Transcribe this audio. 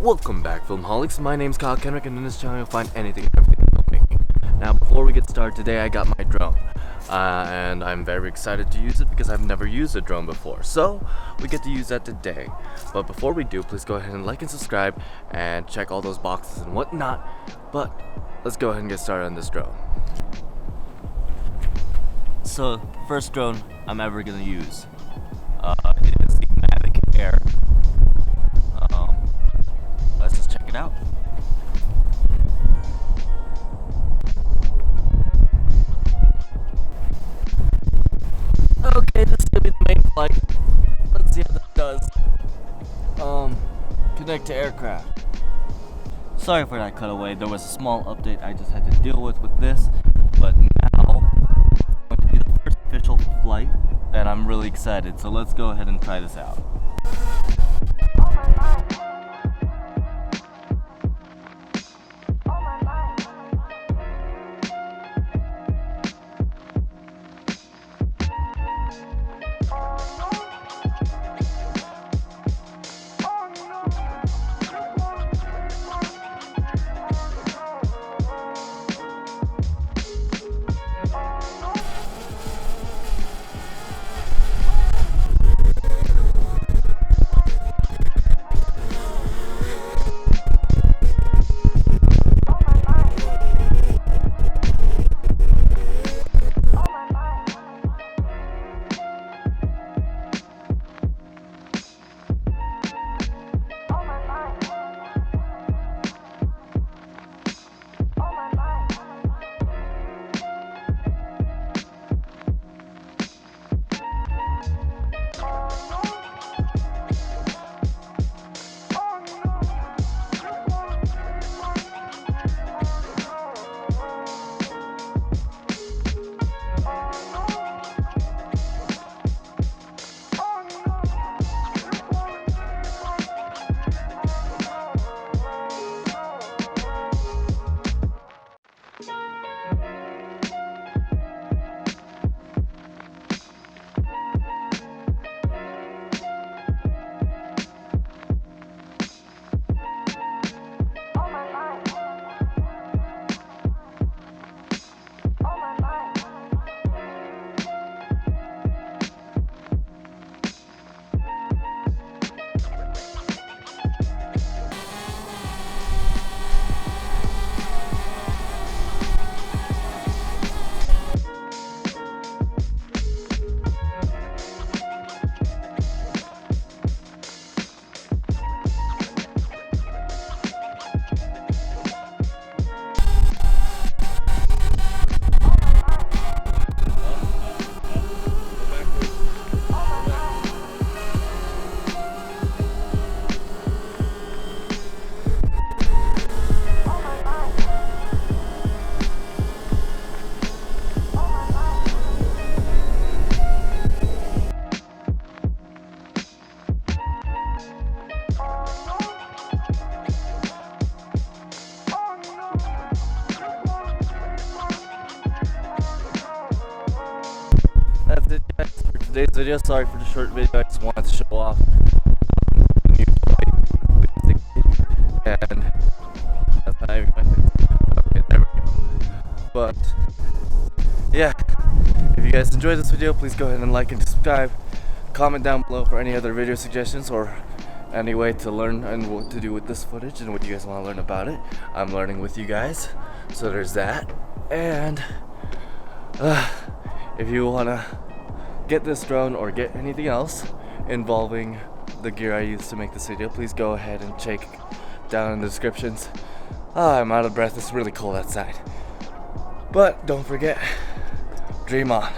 Welcome back, Filmholics. My name's Kyle Kenrick, and in this channel you'll find anything and everything filmmaking. Now, before we get started today, I got my drone. And I'm very excited to use it because I've never used a drone before. So, we get to use that today. But before we do, please go ahead and like and subscribe and check all those boxes and whatnot. But, let's go ahead and get started on this drone. So, first drone I'm ever going to use is the Mavic Air. Let's just check it out. Okay, this is gonna be the main flight. Let's see how this does. Connect to aircraft. Sorry for that cutaway. There was a small update I just had to deal with this, but now it's going to be the first official flight, and I'm really excited. So let's go ahead and try this out. That's it, guys, for today's video. Sorry for the short video. I just wanted to show off the new toy, basically. And that's not even my face. Okay, there we go. But yeah, if you guys enjoyed this video, please go ahead and like and subscribe. Comment down below for any other video suggestions or any way to learn and what to do with this footage and what you guys want to learn about it. I'm learning with you guys, so there's that. And if you want to get this drone or get anything else involving the gear I used to make this video, please go ahead and check down in the descriptions. I'm out of breath. It's really cold outside. But don't forget, dream on.